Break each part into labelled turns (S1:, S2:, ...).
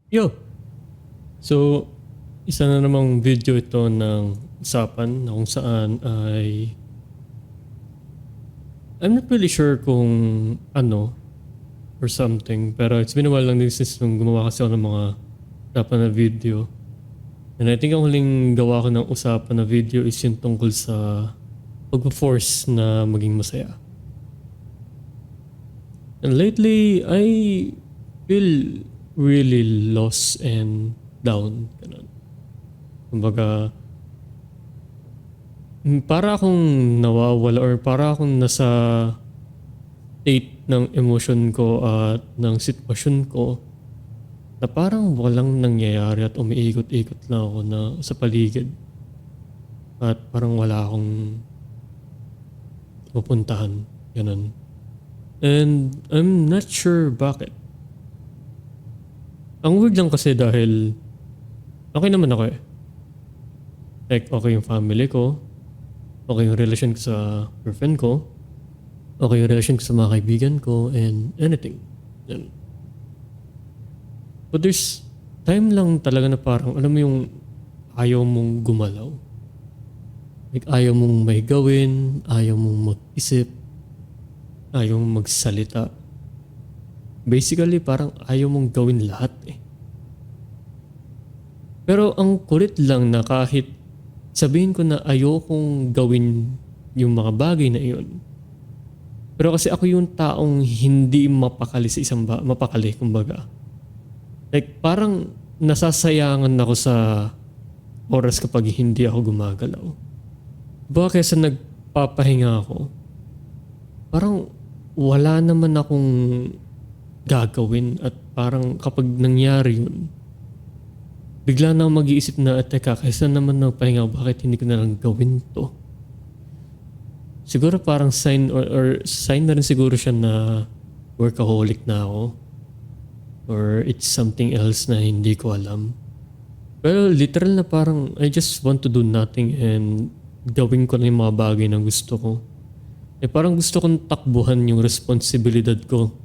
S1: Yo! So, isa na namang video ito ng usapan na kung saan ay I'm not really sure kung ano or something, pero it's been a while lang din since nung gumawa kasi ako ng mga usapan na video. And I think ang huling gawa ko ng usapan na video is yung tungkol sa pag-force na maging masaya. And lately, I feel really lost and down. Ganun. Kumbaga, para akong nawawala or para akong nasa state ng emotion ko at ng sitwasyon ko na parang walang nangyayari at umiikot-ikot lang ako na sa paligid. At parang wala akong pupuntahan. Ganun. And I'm not sure bakit. Ang weird lang kasi dahil okay naman ako eh. Like okay yung family ko, okay yung relasyon ko sa girlfriend ko, okay yung relasyon ko sa mga kaibigan ko, and anything. Yan. But there's time lang talaga na parang, alam mo yung ayaw mong gumalaw. Like ayaw mong may gawin, ayaw mong mag-isip, ayaw mong magsalita. Basically parang ayaw mong gawin lahat eh. Pero ang kulit lang na kahit sabihin ko na ayokong gawin yung mga bagay na iyon. Pero kasi ako yung taong hindi mapakali sa isang mapakali kumbaga. Like parang nasasayangan ako sa oras kapag hindi ako gumagalaw. Baka kesa nagpapahinga ako, parang wala naman akong gagawin at parang kapag nangyari yun, bigla na ako mag-iisip na, teka, kaysa naman nagpahinga ako, bakit hindi ko na lang gawin to? Siguro parang sign or sign na rin siguro siya na workaholic na ako. Or it's something else na hindi ko alam. Pero literal na parang I just want to do nothing and gawin ko na yung mga bagay na gusto ko. Eh parang gusto kong takbuhan yung responsibilidad ko.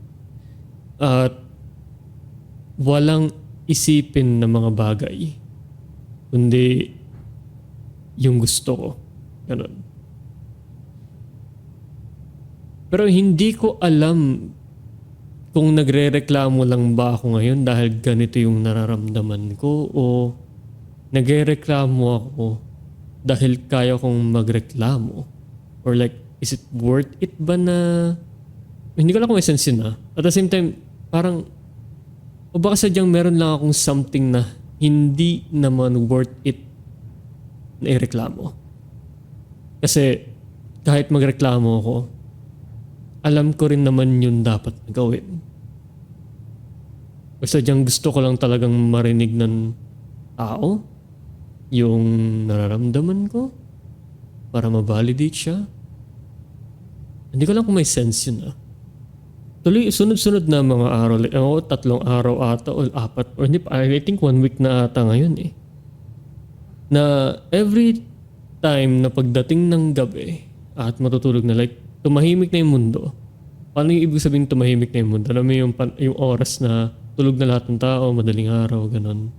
S1: At walang isipin na mga bagay. Kundi yung gusto ko. Ganun. Pero hindi ko alam kung nagrereklamo lang ba ako ngayon dahil ganito yung nararamdaman ko o nagrereklamo ako dahil kaya kong magreklamo. Or like, is it worth it ba na... Hindi ko lang kung may sense yun. At the same time, parang o baka sadyang meron lang akong something na hindi naman worth it na ireklamo. Kasi kahit magreklamo ako, alam ko rin naman yun dapat na gawin. O sadyang gusto ko lang talagang marinig ng tao yung nararamdaman ko para ma-validate siya. Hindi ko lang kung may sense yun Tuloy, sunod-sunod na mga araw. Like, 3 araw ata o 4 or hindi pa. I think 1 week na ata ngayon eh. Na every time na pagdating ng gabi at matutulog na like tumahimik na yung mundo. Paano yung ibig sabihin tumahimik na yung mundo? Alam mo yung oras na tulog na lahat ng tao, madaling araw, ganun.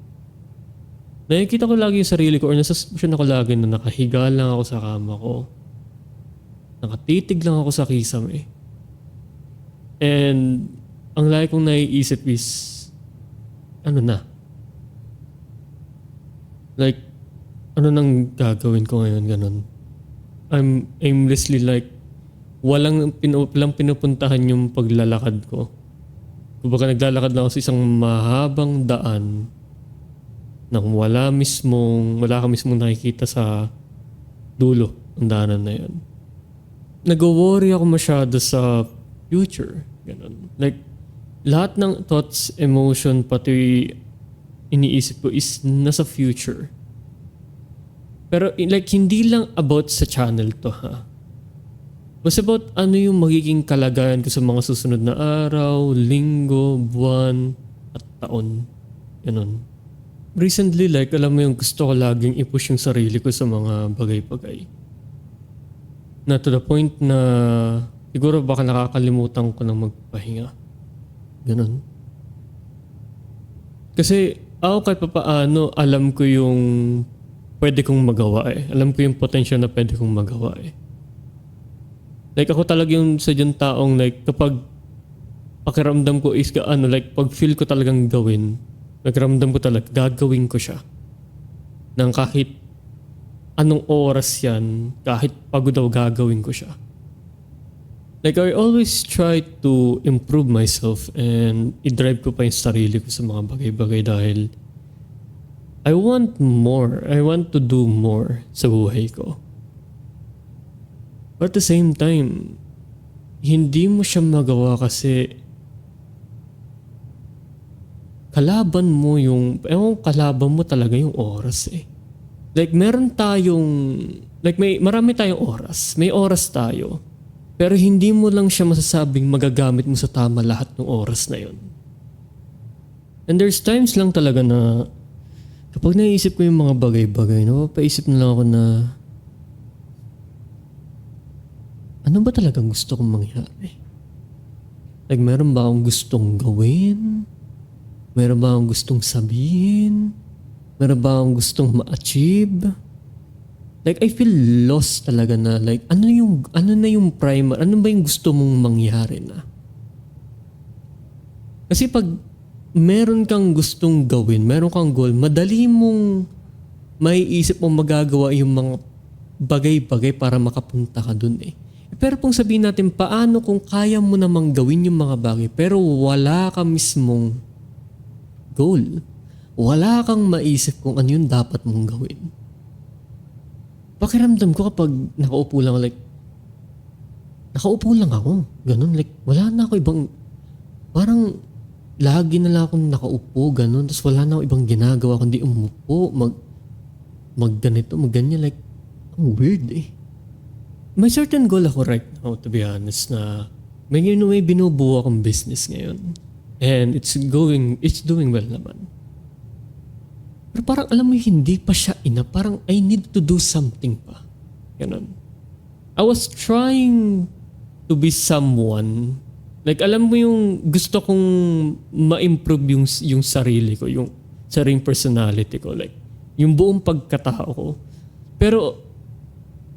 S1: Nakikita ko lagi yung sarili ko or nasa sitwasyon ako lagi na nakahiga lang ako sa kama ko. Nakatitig lang ako sa kisame. And ang lagi kong naiisip is ano na? Like, ano nang gagawin ko ngayon, ganun. I'm aimlessly like walang pinupuntahan yung paglalakad ko. Kumbaga naglalakad lang ako sa isang mahabang daan nang wala ka mismong nakikita sa dulo ng daanan na yun. Nag-worry ako masyado sa future. Ganun. Like, lahat ng thoughts, emotion, pati iniisip ko is nasa future. Pero like, hindi lang about sa channel to Mas about ano yung magiging kalagayan ko sa mga susunod na araw, linggo, buwan, at taon. Ganun. Recently, like, alam mo yung gusto ko laging i-push yung sarili ko sa mga bagay-bagay. Na to the point na siguro baka nakakalimutan ko na magpahinga. Ganun. Kasi ako kahit papaano, alam ko yung pwede kong magawa eh. Alam ko yung potential na pwede kong magawa eh. Like ako talaga yung sa dyan taong like kapag pakiramdam ko is like pag feel ko talagang gawin, nagramdam ko talaga, gagawin ko siya. Nang kahit anong oras yan, kahit pagod daw gagawin ko siya. Like I always try to improve myself and i-drive ko pa yung sarili ko sa mga bagay-bagay dahil I want more. I want to do more sa buhay ko. But at the same time, hindi mo siya magawa kasi kalaban mo kalaban mo talaga yung oras eh. Like meron tayong, like marami tayong oras. May oras tayo. Pero hindi mo lang siya masasabing magagamit mo sa tama lahat ng oras na yun. And there's times lang talaga na kapag naisip ko yung mga bagay-bagay, napapaisip na lang ako na ano ba talagang gusto kong mangyari? Like meron ba akong gustong gawin? Meron ba akong gustong sabihin? Meron ba akong gustong ma-achieve? Like I feel lost talaga na like ano na yung primer, ano ba yung gusto mong mangyari na? Kasi pag meron kang gustong gawin, meron kang goal, madali mong maiisip mong magagawa yung mga bagay-bagay para makapunta ka dun eh. Pero kung sabihin natin paano kung kaya mo namang gawin yung mga bagay pero wala ka mismong goal. Wala kang maisip kung ano yung dapat mong gawin. Pakiramdam ko kapag nakaupo lang ako. Ganun, like wala na ako ibang, parang lagi na lang akong nakaupo, ganun. Tapos wala na ako ibang ginagawa kundi umupo, magganito, magganyan. Like, ang weird eh. May certain goal ako right now, to be honest, na may binubuo akong business ngayon. And it's doing well naman. Pero parang alam mo hindi pa siya enough. Parang I need to do something pa. Ganun. I was trying to be someone. Like alam mo yung gusto kong ma-improve yung sarili ko. Yung sariling personality ko. Like yung buong pagkatao ko. Pero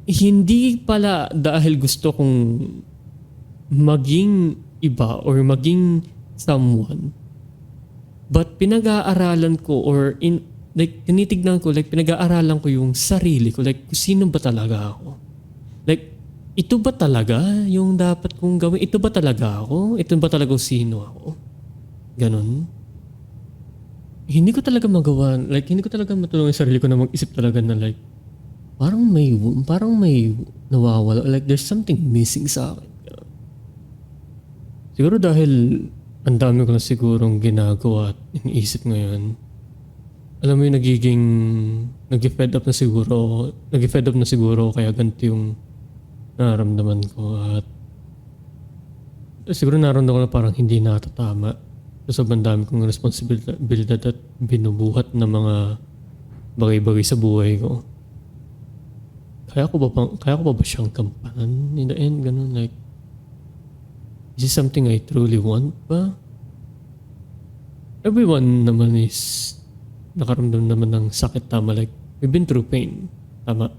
S1: hindi pala dahil gusto kong maging iba or maging someone. But pinag-aaralan ko tinitignan ko, like pinag-aaralan ko yung sarili ko, like sino ba talaga ako? Like, ito ba talaga yung dapat kong gawin? Ito ba talaga ako? Ito ba talaga sino ako? Ganon. Hindi ko talaga magawa, like hindi ko talaga matulungan yung sarili ko na mag-isip talaga na like, parang may nawawala, like there's something missing sa akin. Ganon. Siguro dahil ang dami ko na sigurong ginagawa at iniisip ngayon, alam mo yung nag-fed up na siguro kaya ganito yung nararamdaman ko at siguro nararamdaman ko na parang hindi natatama sa sobrang dami kong responsibilidad at binubuhat na mga bagay-bagay sa buhay ko. Kaya ko ba siyang kampanan in the end, ganun, like is this something I truly want ba? Everyone naman is nakaramdam naman ng sakit, tama, like we've been through pain, tama,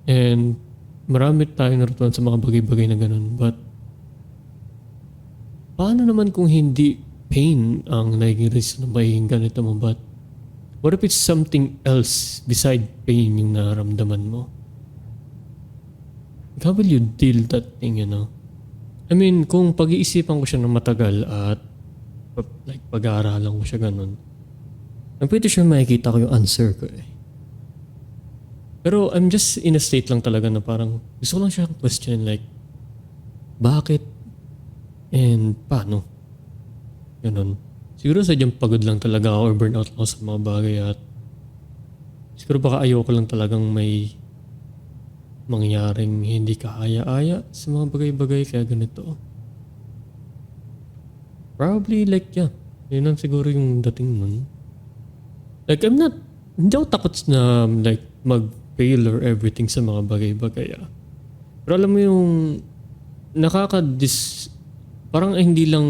S1: and marami tayong natutunan sa mga bagay-bagay na ganun, but paano naman kung hindi pain ang naging reason na maging ganito mo, but what if it's something else beside pain yung nararamdaman mo? How will you deal that thing, you know? I mean, kung pag-iisipan ko siya ng matagal at like pag-aaralan ko siya ganun, I'm pretty sure makikita ko yung answer ko eh. Pero I'm just in a state lang talaga na parang gusto ko lang siya question like, bakit and paano? Ganun. Siguro sadyang pagod lang talaga ako or burnout ako sa mga bagay at siguro baka ayoko lang talagang may mangyaring hindi kaaya-aya sa mga bagay-bagay kaya ganito. Probably like yeah, yun lang siguro yung dating nun. Like hindi ako takot na like mag-fail or everything sa mga bagay-bagay. Pero alam mo yung parang hindi lang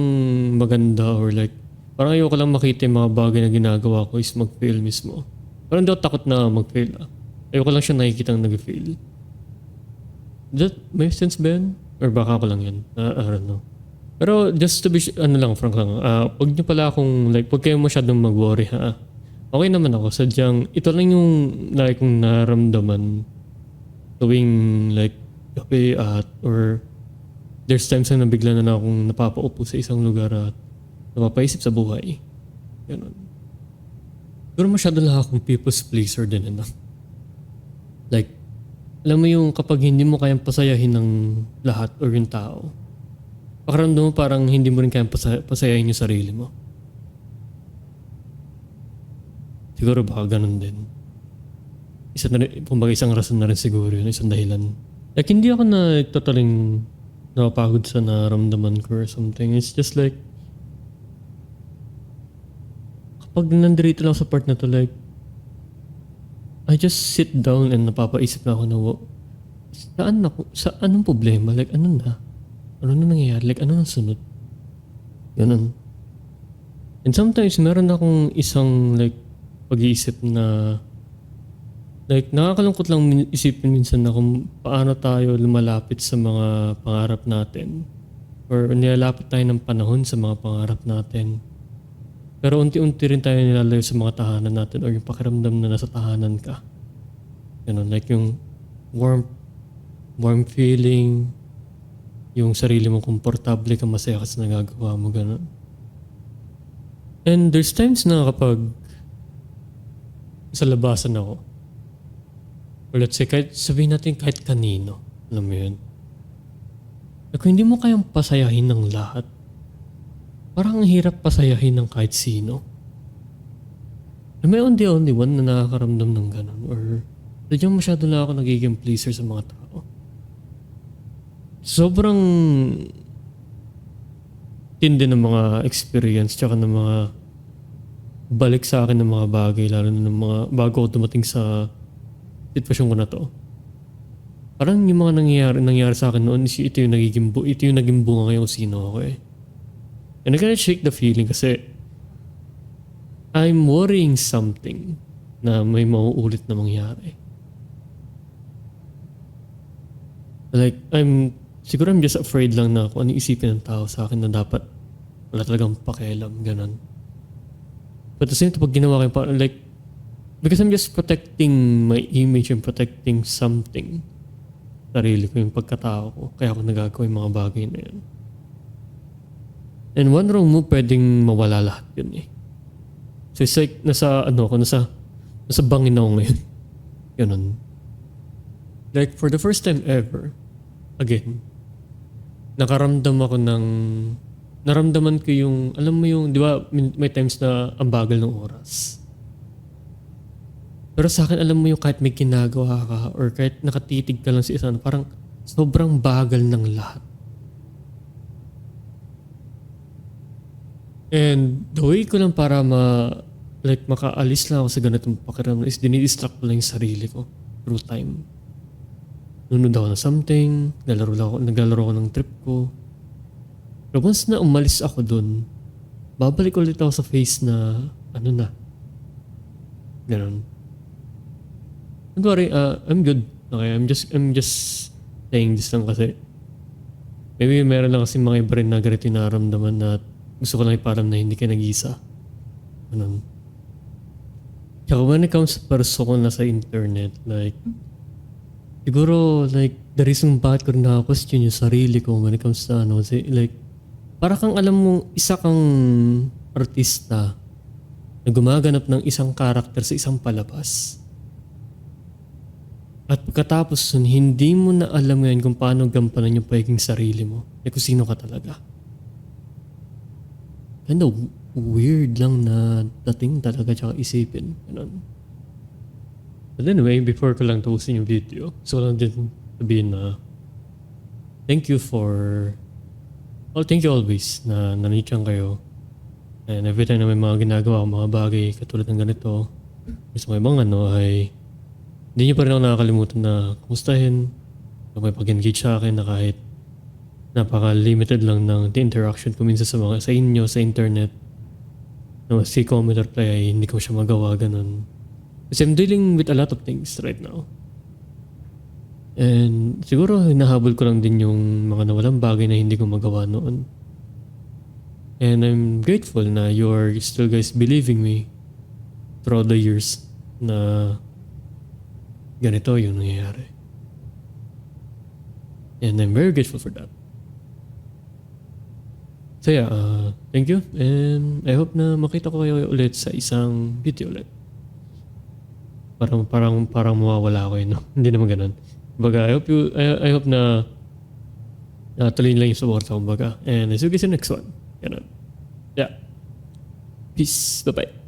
S1: maganda or like Parang ayoko lang makita yung mga bagay na ginagawa ko is mag-fail mismo. Parang hindi ako takot na mag-fail Ayoko lang siya nakikitang nag-fail. That may sense ba yun? Or baka ako lang yun? I don't know. Pero just to be, frank lang. Huwag niyo pala akong, like, huwag kayo masyadong mag-worry ha. Okay naman ako. Sadyang, ito lang yung like kong naramdaman tuwing like gabi or there's times na nabigla na akong napapaupo sa isang lugar at napapaisip sa buhay. Ganun. Pero masyado lang akong people's pleaser din. Like, alam mo yung kapag hindi mo kayang pasayahin ng lahat or yung tao, pakiramdam mo parang hindi mo rin kayang pasayahin yung sarili mo. Siguro baka ganun din. Isa na rin, kumbaga isang rason na rin siguro yun, isang dahilan. Like, hindi ako na totaling napapagod sa naramdaman ko or something. It's just like, kapag nandito lang sa part na to, like, I just sit down and napapaisip na ako na, sa anong problema? Like, ano na? Ano na nangyayari? Like, ano nang sunod? Ganun. And sometimes, meron akong isang, like, pag-iisip na, like, nakakalungkot lang isipin minsan na kung paano tayo lumalapit sa mga pangarap natin. Or nilalapit tayo ng panahon sa mga pangarap natin. Pero unti-unti rin tayo nilalayo sa mga tahanan natin or yung pakiramdam na nasa tahanan ka. Ganun, like yung warm feeling, yung sarili mo komportable ka, masaya ka sa nagagawa mo, ganun. And there's times na kapag sa labasan ako, or let's say, sabihin natin kahit kanino, alam mo yun. Kung hindi mo kayang pasayahin ng lahat, parang ang hirap pasayahin ng kahit sino. May only one na nakakaramdam ng ganun, or sadyang masyado na ako nagiging pleaser sa mga tao. Sobrang tindi ng mga experience tsaka ng mga balik sa akin ng mga bagay, lalo na ng mga bago ako dumating sa sitwasyon ko na to. Parang yung mga nangyayari sa akin noon, ito yung naging bunga ngayon kung sino ako eh. And I can't shake the feeling kasi I'm worrying something na may mauulit na mangyari. Like, siguro I'm just afraid lang na kung ano isipin ng tao sa akin na dapat wala talagang pakialam, ganun. But the same time, pag ginawa ko yung like, because I'm just protecting my image and protecting something. Sarili ko, yung pagkatao ko. Kaya ako nagagawa yung mga bagay na yun. And one wrong move, pwedeng mawala lahat yun eh. So it's like, nasa bangin ako ngayon. Ganun. Like, for the first time ever, again, naramdaman ko yung, alam mo yung, di ba, may times na ang bagal ng oras. Pero sa akin, alam mo yung kahit may ginagawa ka or kahit nakatitig ka lang sa isa, parang sobrang bagal ng lahat. And the way ko lang para makaalis lang ako sa ganitong pakiramdam is dinidistract ko lang yung sarili ko through time. Nunod ako na something, naglalaro ako ng trip ko. Pero once na umalis ako dun, babalik ulit ako sa face na ganun. Don't worry, I'm good. Okay, I'm just saying this lang kasi maybe meron lang kasi mga iba rin na ganito yung nararamdaman na gusto ko lang iparam na hindi ka nag-isa. Ganun. Kaya when it comes sa person ko na sa internet, like, siguro, like, the reason bakit ko rin naka-question yung sarili ko when it comes sa like, para kang alam mo, isa kang artista na gumaganap ng isang karakter sa isang palabas. At pagkatapos nun, hindi mo na alam ngayon kung paano gampanan yung pagiging sarili mo. Like, kung sino ka talaga. Kind of weird lang na dating talaga tsaka isipin. Ganun. But anyway, before ko lang tapusin yung video, so lang din sabihin na thank you always na nanityan kayo. And every time na may mga ginagawa, mga bagay katulad ng ganito, gusto ko ibang ay hindi nyo pa rin ako nakakalimutan na kumustahin, na may pag-engage sa akin na kahit napaka-limited lang ng the interaction ko minsan sa inyo, sa internet. no, si comment or reply ay hindi ko siya magawa ganun. Kasi I'm dealing with a lot of things right now. And siguro hinahabol ko lang din yung mga nawalang bagay na hindi ko magawa noon. And I'm grateful na you're still guys believing me throughout the years na ganito yung nangyayari. And I'm very grateful for that. So yeah, thank you. And I hope na makita ko kayo ulit sa isang video ulit. Parang mawawala ako no? Hindi naman ganun. Baga, I hope na tuloy lang yung support sa kumbaga. And I'll see you guys in the next one. Ganun. Yeah. Peace. Bye-bye.